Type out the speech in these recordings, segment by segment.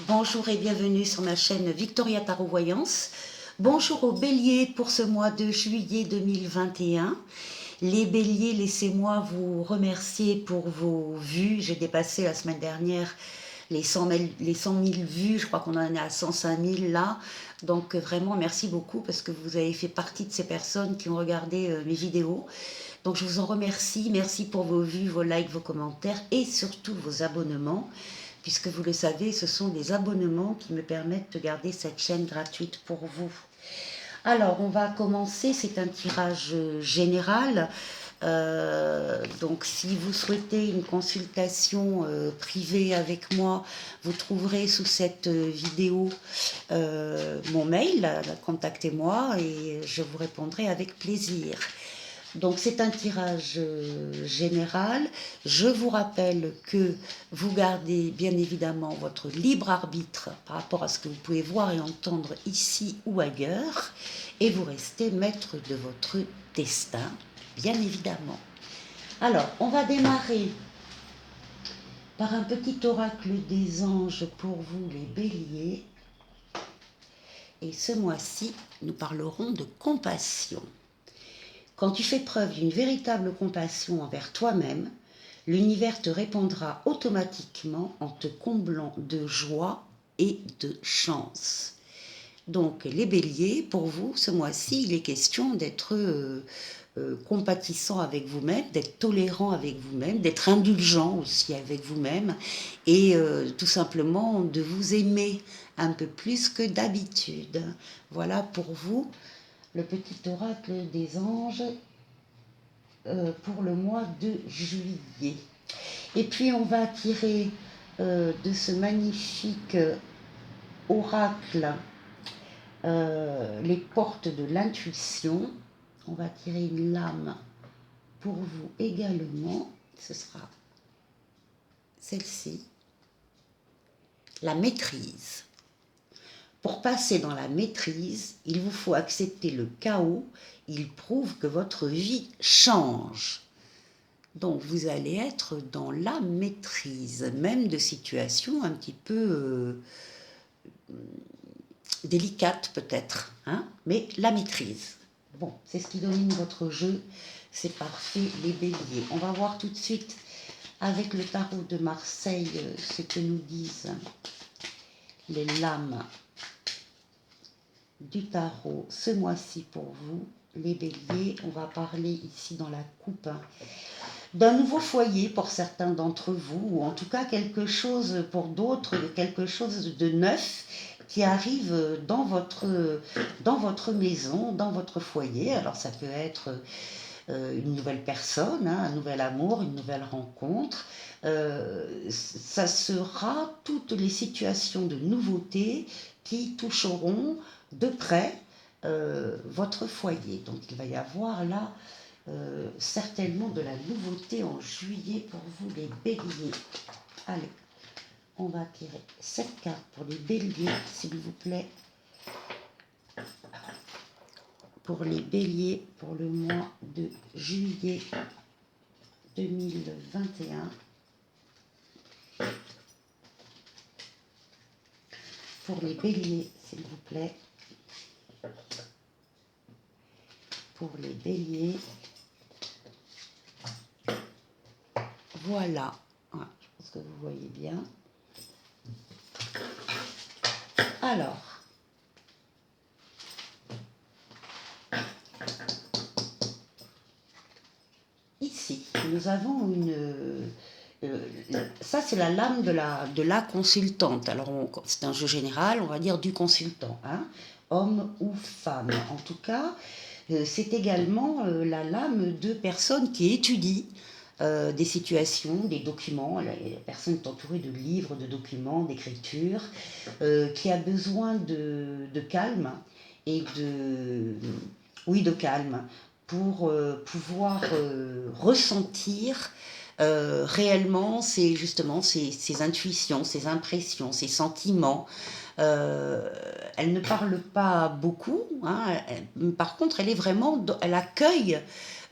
Bonjour et bienvenue sur ma chaîne Victoria Tarot Voyance. Bonjour aux béliers pour ce mois de juillet 2021. Les béliers, laissez-moi vous remercier pour vos vues. J'ai dépassé la semaine dernière les 100 000 vues, je crois qu'on en est à 105 000 là. Donc vraiment merci beaucoup parce que vous avez fait partie de ces personnes qui ont regardé mes vidéos. Donc je vous en remercie, merci pour vos vues, vos likes, vos commentaires et surtout vos abonnements. Puisque vous le savez, ce sont des abonnements qui me permettent de garder cette chaîne gratuite pour vous. Alors, on va commencer, c'est un tirage général. Donc, si vous souhaitez une consultation privée avec moi, vous trouverez sous cette vidéo mon mail, contactez-moi et je vous répondrai avec plaisir. Donc c'est un tirage général. Je vous rappelle que vous gardez bien évidemment votre libre arbitre par rapport à ce que vous pouvez voir et entendre ici ou ailleurs. Et vous restez maître de votre destin, bien évidemment. Alors, on va démarrer par un petit oracle des anges pour vous les béliers. Et ce mois-ci, nous parlerons de compassion. Quand tu fais preuve d'une véritable compassion envers toi-même, l'univers te répondra automatiquement en te comblant de joie et de chance. Donc les béliers, pour vous, ce mois-ci, il est question d'être compatissant avec vous-même, d'être tolérant avec vous-même, d'être indulgent aussi avec vous-même et tout simplement de vous aimer un peu plus que d'habitude. Voilà pour vous le petit oracle des anges pour le mois de juillet. Et puis on va tirer de ce magnifique oracle les portes de l'intuition. On va tirer une lame pour vous également. Ce sera celle-ci. La maîtrise. Pour passer dans la maîtrise, il vous faut accepter le chaos. Il prouve que votre vie change. Donc vous allez être dans la maîtrise, même de situations un petit peu délicates peut-être, hein, mais la maîtrise. Bon, c'est ce qui domine votre jeu, c'est parfait les béliers. On va voir tout de suite avec le tarot de Marseille ce que nous disent les lames du tarot ce mois-ci pour vous, les béliers. On va parler ici dans la coupe d'un nouveau foyer pour certains d'entre vous, ou en tout cas quelque chose pour d'autres, quelque chose de neuf qui arrive dans votre maison, dans votre foyer. Alors ça peut être une nouvelle personne, hein, un nouvel amour, une nouvelle rencontre. Ça sera toutes les situations de nouveauté qui toucheront de près votre foyer. Donc il va y avoir là certainement de la nouveauté en juillet pour vous les béliers. Allez, on va tirer cette carte pour les béliers, s'il vous plaît. Pour les béliers, pour le mois de juillet 2021. Pour les béliers, s'il vous plaît. Pour les béliers. Voilà. Ouais, je pense que vous voyez bien. Alors. Ici, nous avons ça, c'est la lame de la consultante. Alors, c'est un jeu général, on va dire du consultant, hein, homme ou femme. En tout cas, c'est également la lame de personnes qui étudient des situations, des documents. La personne est entourée de livres, de documents, d'écriture, qui a besoin de calme et de calme pour pouvoir ressentir réellement justement ces intuitions, ces impressions, ces sentiments. Elle ne parle pas beaucoup, hein, par contre elle est vraiment, elle accueille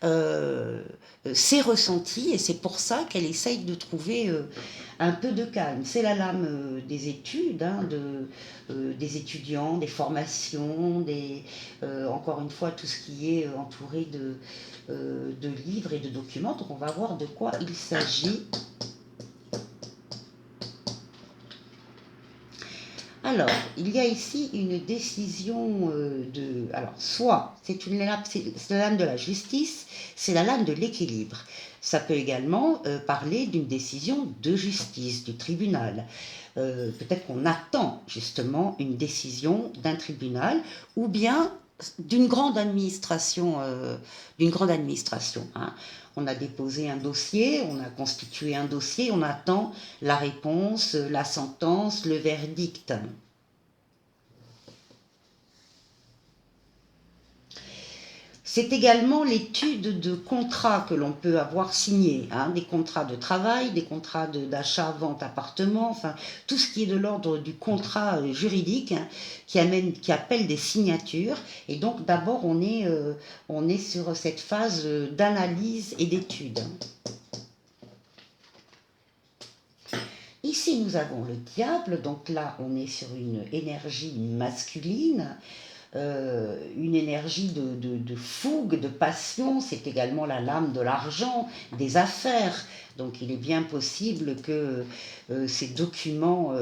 ses ressentis, et c'est pour ça qu'elle essaye de trouver un peu de calme. C'est la lame des études, hein, des étudiants, des formations, encore une fois tout ce qui est entouré de livres et de documents. Donc on va voir de quoi il s'agit. Alors, il y a ici une décision Alors, soit c'est la lame de la justice, c'est la lame de l'équilibre. Ça peut également parler d'une décision de justice, du tribunal. Peut-être qu'on attend justement une décision d'un tribunal ou bien d'une grande administration. Hein. On a déposé un dossier, on a constitué un dossier, on attend la réponse, la sentence, le verdict. C'est également l'étude de contrats que l'on peut avoir signés, hein, des contrats de travail, des contrats d'achat, vente, appartement, enfin tout ce qui est de l'ordre du contrat juridique, hein, qui appelle des signatures. Et donc d'abord on est sur cette phase d'analyse et d'étude. Ici nous avons le diable, donc là on est sur une énergie masculine. Une énergie de fougue, de passion, c'est également la lame de l'argent, des affaires. Donc il est bien possible que ces documents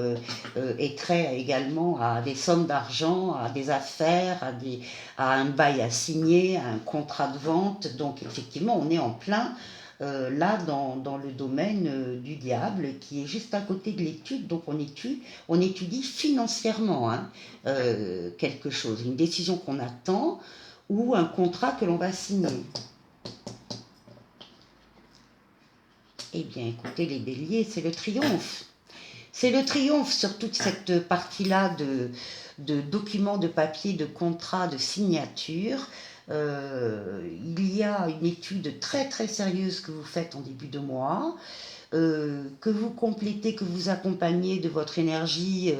aient trait également à des sommes d'argent, à des affaires, à un bail à signer, à un contrat de vente. Donc effectivement, on est en plein là dans le domaine du diable qui est juste à côté de l'étude. Donc on étudie financièrement quelque chose, une décision qu'on attend ou un contrat que l'on va signer. Eh bien écoutez les béliers, c'est le triomphe. C'est le triomphe sur toute cette partie-là de documents, de papier, de contrats, de signatures. Il y a une étude très très sérieuse que vous faites en début de mois, que vous complétez, que vous accompagnez de votre énergie,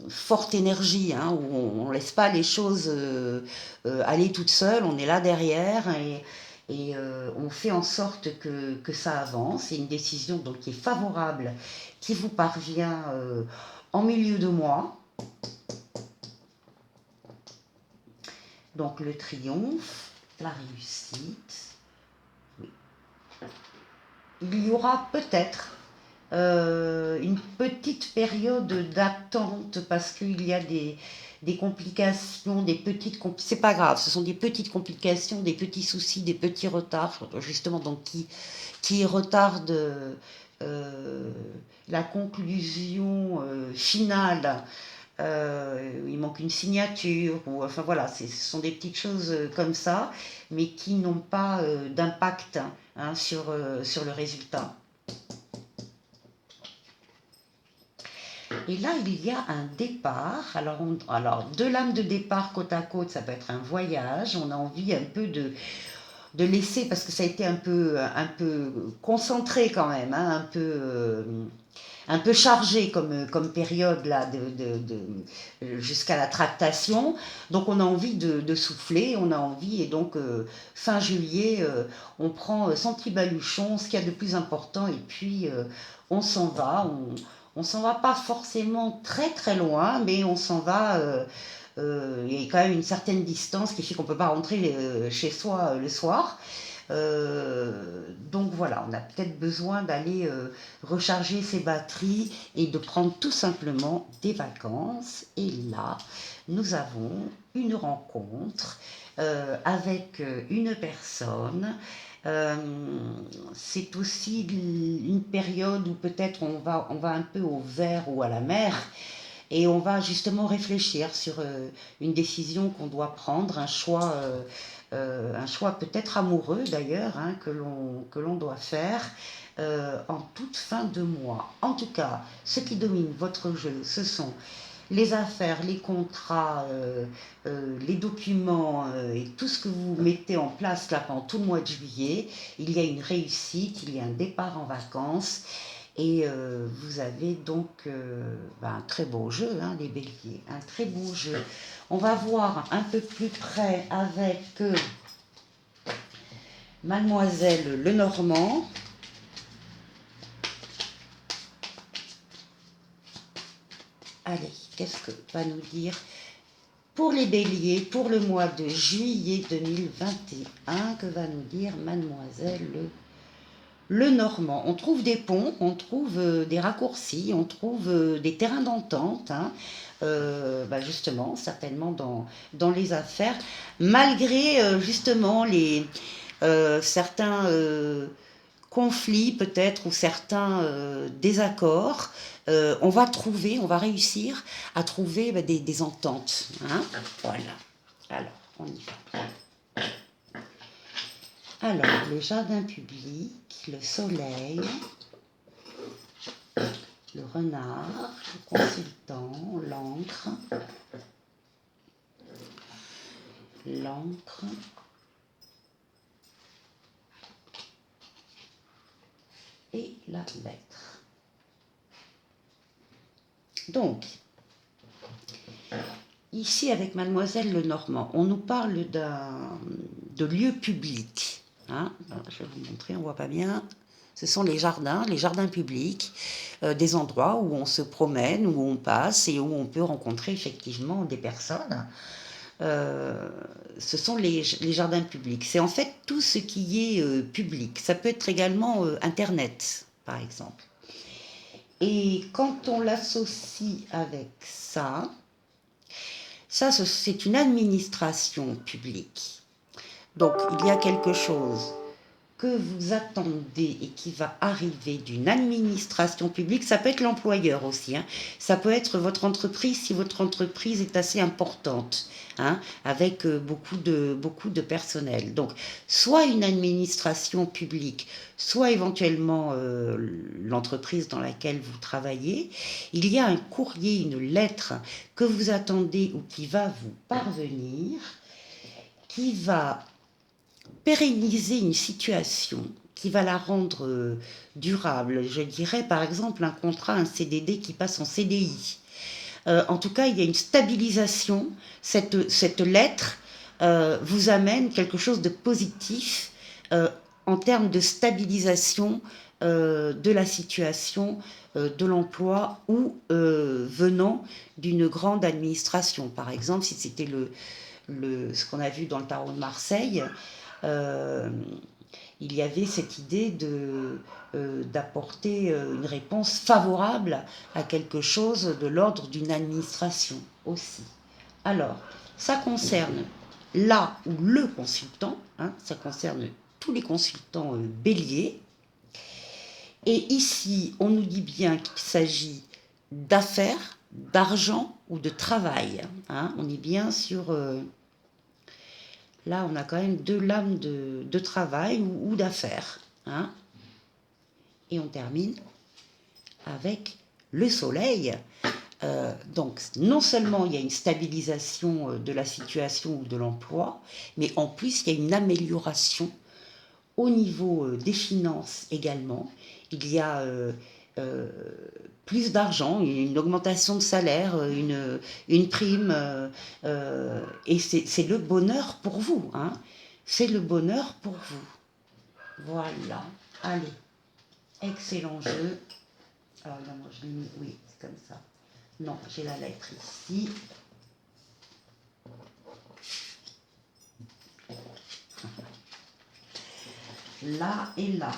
forte énergie, hein, où on ne laisse pas les choses aller toutes seules, on est là derrière et on fait en sorte que ça avance. C'est une décision donc, qui est favorable, qui vous parvient en milieu de mois. Donc le triomphe, la réussite. Oui. Il y aura peut-être une petite période d'attente parce qu'il y a des complications, c'est pas grave, ce sont des petites complications, des petits soucis, des petits retards, justement, donc qui retardent la conclusion finale. Il manque une signature, ou enfin voilà, ce sont des petites choses comme ça, mais qui n'ont pas d'impact hein, sur le résultat. Et là, il y a un départ. Alors, deux lames de départ côte à côte, ça peut être un voyage. On a envie un peu de laisser, parce que ça a été un peu concentré quand même, hein, un peu chargé comme période là, jusqu'à la tractation. Donc on a envie de souffler, on a envie, et donc fin juillet, on prend sans petit baluchon ce qu'il y a de plus important, et puis on s'en va. On s'en va pas forcément très très loin, mais on s'en va. Il y a quand même une certaine distance qui fait qu'on ne peut pas rentrer chez soi le soir. Donc voilà, on a peut-être besoin d'aller recharger ses batteries et de prendre tout simplement des vacances. Et là, nous avons une rencontre avec une personne. C'est aussi une période où peut-être on va un peu au vert ou à la mer. Et on va justement réfléchir sur une décision qu'on doit prendre, un choix peut-être amoureux d'ailleurs, hein, que l'on doit faire en toute fin de mois. En tout cas, ce qui domine votre jeu, ce sont les affaires, les contrats, les documents et tout ce que vous mettez en place là pendant tout le mois de juillet. Il y a une réussite, il y a un départ en vacances. Et vous avez donc un très beau jeu, hein, les béliers, un très beau jeu. On va voir un peu plus près avec Mademoiselle Lenormand. Allez, qu'est-ce que va nous dire pour les béliers, pour le mois de juillet 2021, que va nous dire Mademoiselle Lenormand? On trouve des ponts, on trouve des raccourcis, on trouve des terrains d'entente, hein, justement, certainement dans les affaires, malgré justement certains conflits peut-être ou certains désaccords, on va réussir à trouver des ententes. Hein, voilà. Alors, on y va. Alors, le jardin public, le soleil, le renard, le consultant, l'encre, et la lettre. Donc, ici avec Mademoiselle Lenormand, on nous parle de lieux publics. Hein, je vais vous montrer, on ne voit pas bien. Ce sont les jardins publics, des endroits où on se promène, où on passe et où on peut rencontrer effectivement des personnes. Ce sont les jardins publics. C'est en fait tout ce qui est public. Ça peut être également Internet, par exemple. Et quand on l'associe avec ça, c'est une administration publique. Donc, il y a quelque chose que vous attendez et qui va arriver d'une administration publique. Ça peut être l'employeur aussi, hein. Ça peut être votre entreprise si votre entreprise est assez importante, hein, avec beaucoup de personnel. Donc, soit une administration publique, soit éventuellement l'entreprise dans laquelle vous travaillez. Il y a un courrier, une lettre que vous attendez ou qui va vous parvenir, qui va pérenniser une situation, qui va la rendre durable. Je dirais par exemple un contrat, un CDD qui passe en CDI. En tout cas, il y a une stabilisation. Cette lettre vous amène quelque chose de positif en termes de stabilisation de la situation de l'emploi ou venant d'une grande administration. Par exemple, si c'était ce qu'on a vu dans le tarot de Marseille, il y avait cette idée d'apporter une réponse favorable à quelque chose de l'ordre d'une administration aussi. Alors, ça concerne là ou le consultant, hein, ça concerne tous les consultants béliers. Et ici, on nous dit bien qu'il s'agit d'affaires, d'argent ou de travail. Hein, on est bien sur... là, on a quand même deux lames de travail ou d'affaires. Hein. Et on termine avec le soleil. Donc, non seulement il y a une stabilisation de la situation ou de l'emploi, mais en plus, il y a une amélioration au niveau des finances également. Il y a plus d'argent, une augmentation de salaire, une prime, et c'est le bonheur pour vous. Hein. C'est le bonheur pour vous. Voilà. Allez. Excellent jeu. Alors là, moi je l'ai mis, oui, c'est comme ça. Non, j'ai la lettre ici. Là et là.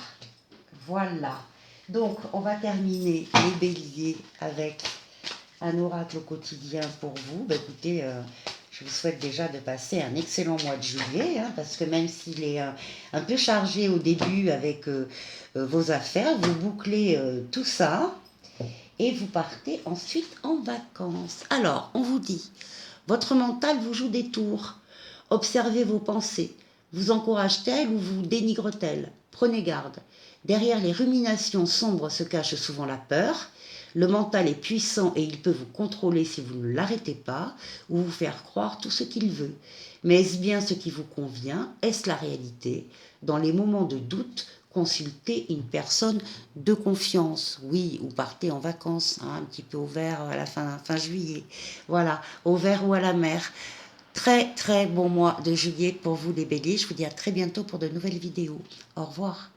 Voilà. Donc, on va terminer les béliers avec un oracle au quotidien pour vous. Écoutez, je vous souhaite déjà de passer un excellent mois de juillet, hein, parce que même s'il est un peu chargé au début avec vos affaires, vous bouclez tout ça et vous partez ensuite en vacances. Alors, on vous dit, votre mental vous joue des tours. Observez vos pensées. Vous encourage-t-elle ou vous dénigre-t-elle? Prenez garde. Derrière les ruminations sombres se cache souvent la peur. Le mental est puissant et il peut vous contrôler si vous ne l'arrêtez pas ou vous faire croire tout ce qu'il veut. Mais est-ce bien ce qui vous convient? Est-ce la réalité? Dans les moments de doute, consultez une personne de confiance. Oui, ou partez en vacances, hein, un petit peu au vert à la fin juillet. Voilà, au vert ou à la mer. Très très bon mois de juillet pour vous les béliers. Je vous dis à très bientôt pour de nouvelles vidéos. Au revoir.